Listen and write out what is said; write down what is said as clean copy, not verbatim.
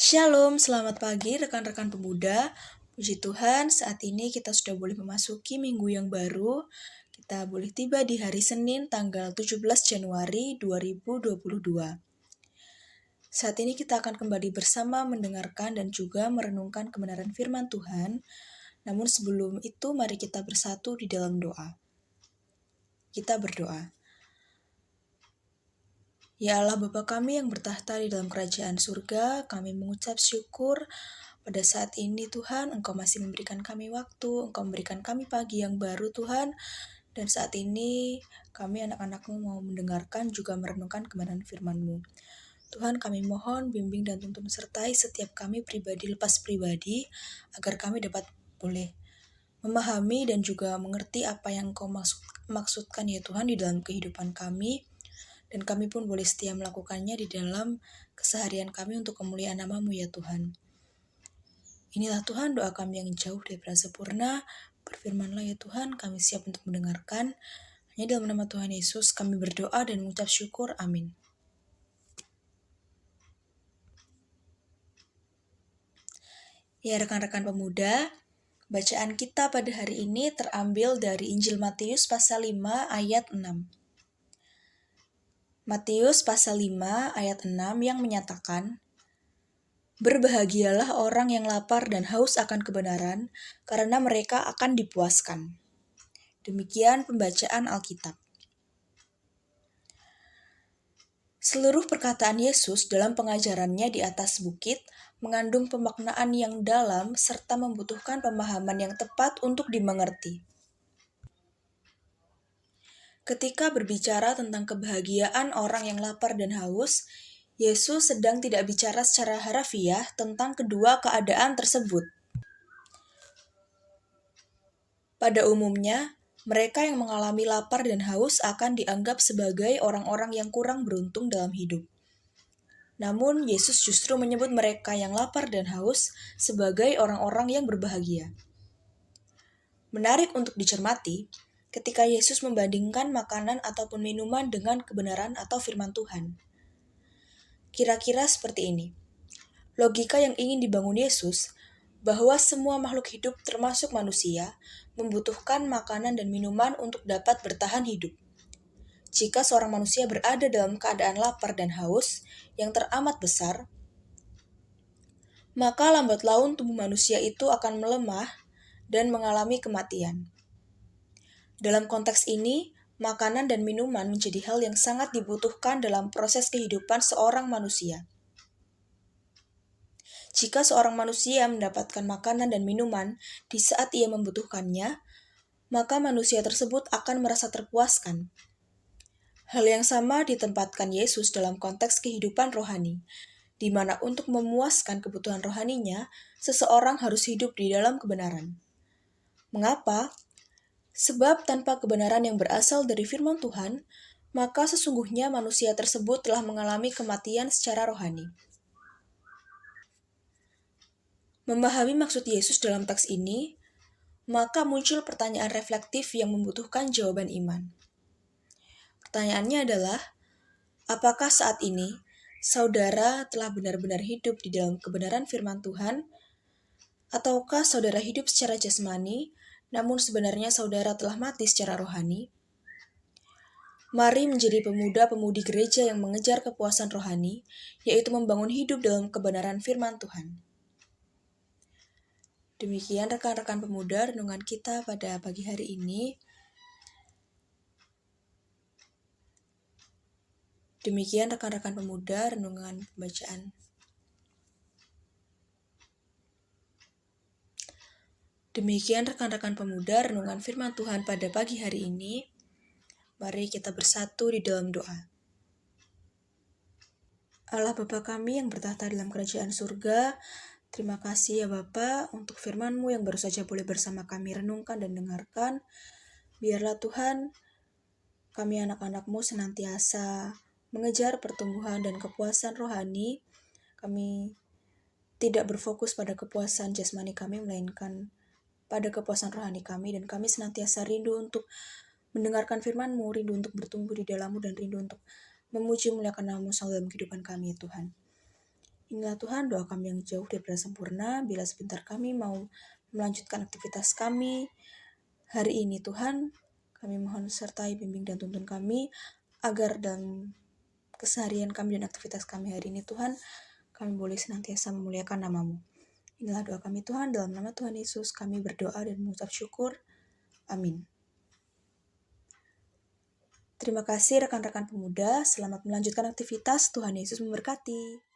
Shalom, selamat pagi rekan-rekan pemuda. Puji Tuhan, saat ini kita sudah boleh memasuki minggu yang baru. Kita boleh tiba di hari Senin tanggal 17 Januari 2022. Saat ini kita akan kembali bersama mendengarkan dan juga merenungkan kebenaran firman Tuhan. Namun sebelum itu, mari kita bersatu di dalam doa. Kita berdoa. Ya Allah Bapa kami yang bertahta di dalam kerajaan surga, kami mengucap syukur pada saat ini Tuhan, Engkau masih memberikan kami waktu, Engkau memberikan kami pagi yang baru Tuhan, dan saat ini kami anak-anak-Mu mau mendengarkan juga merenungkan kebenaran firman-Mu. Tuhan kami mohon bimbing dan tuntun sertai setiap kami pribadi lepas pribadi, agar kami dapat boleh memahami dan juga mengerti apa yang Engkau maksudkan ya Tuhan di dalam kehidupan kami, dan kami pun boleh setia melakukannya di dalam keseharian kami untuk kemuliaan nama-Mu ya Tuhan. Inilah Tuhan doa kami yang jauh daripada sempurna. Berfirmanlah ya Tuhan, kami siap untuk mendengarkan. Hanya dalam nama Tuhan Yesus kami berdoa dan mengucap syukur. Amin. Ya rekan-rekan pemuda, bacaan kita pada hari ini terambil dari Injil Matius pasal 5 ayat 6. Matius pasal 5 ayat 6 yang menyatakan, "Berbahagialah orang yang lapar dan haus akan kebenaran, karena mereka akan dipuaskan." Demikian pembacaan Alkitab. Seluruh perkataan Yesus dalam pengajarannya di atas bukit mengandung pemaknaan yang dalam serta membutuhkan pemahaman yang tepat untuk dimengerti. Ketika berbicara tentang kebahagiaan orang yang lapar dan haus, Yesus sedang tidak bicara secara harafiah tentang kedua keadaan tersebut. Pada umumnya, mereka yang mengalami lapar dan haus akan dianggap sebagai orang-orang yang kurang beruntung dalam hidup. Namun, Yesus justru menyebut mereka yang lapar dan haus sebagai orang-orang yang berbahagia. Menarik untuk dicermati, ketika Yesus membandingkan makanan ataupun minuman dengan kebenaran atau firman Tuhan. Kira-kira seperti ini. Logika yang ingin dibangun Yesus, bahwa semua makhluk hidup termasuk manusia, membutuhkan makanan dan minuman untuk dapat bertahan hidup. Jika seorang manusia berada dalam keadaan lapar dan haus yang teramat besar, maka lambat laun tubuh manusia itu akan melemah dan mengalami kematian. Dalam konteks ini, makanan dan minuman menjadi hal yang sangat dibutuhkan dalam proses kehidupan seorang manusia. Jika seorang manusia mendapatkan makanan dan minuman di saat ia membutuhkannya, maka manusia tersebut akan merasa terpuaskan. Hal yang sama ditempatkan Yesus dalam konteks kehidupan rohani, di mana untuk memuaskan kebutuhan rohaninya, seseorang harus hidup di dalam kebenaran. Mengapa? Sebab tanpa kebenaran yang berasal dari firman Tuhan, maka sesungguhnya manusia tersebut telah mengalami kematian secara rohani. Memahami maksud Yesus dalam teks ini, maka muncul pertanyaan reflektif yang membutuhkan jawaban iman. Pertanyaannya adalah, apakah saat ini saudara telah benar-benar hidup di dalam kebenaran firman Tuhan, ataukah saudara hidup secara jasmani, namun sebenarnya saudara telah mati secara rohani? Mari menjadi pemuda-pemudi gereja yang mengejar kepuasan rohani, yaitu membangun hidup dalam kebenaran firman Tuhan. Demikian rekan-rekan pemuda renungan kita pada pagi hari ini. Demikian rekan-rekan pemuda renungan pembacaan. Demikian rekan-rekan pemuda renungan firman Tuhan pada pagi hari ini. Mari kita bersatu di dalam doa. Allah Bapa kami yang bertahta dalam kerajaan surga, terima kasih ya Bapa untuk firman-Mu yang baru saja boleh bersama kami renungkan dan dengarkan. Biarlah Tuhan, kami anak-anak-Mu senantiasa mengejar pertumbuhan dan kepuasan rohani. Kami tidak berfokus pada kepuasan jasmani kami, melainkan pada kepuasan rohani kami, dan kami senantiasa rindu untuk mendengarkan firman-Mu, rindu untuk bertumbuh di dalam-Mu, dan rindu untuk memuji muliakan nama-Mu selalu dalam kehidupan kami, ya Tuhan. Inilah Tuhan doa kami yang jauh daripada sempurna, bila sebentar kami mau melanjutkan aktivitas kami hari ini Tuhan, kami mohon sertai bimbing dan tuntun kami, agar dalam keseharian kami dan aktivitas kami hari ini Tuhan, kami boleh senantiasa memuliakan nama-Mu. Inilah doa kami Tuhan, dalam nama Tuhan Yesus kami berdoa dan mengucap syukur. Amin. Terima kasih rekan-rekan pemuda, selamat melanjutkan aktivitas, Tuhan Yesus memberkati.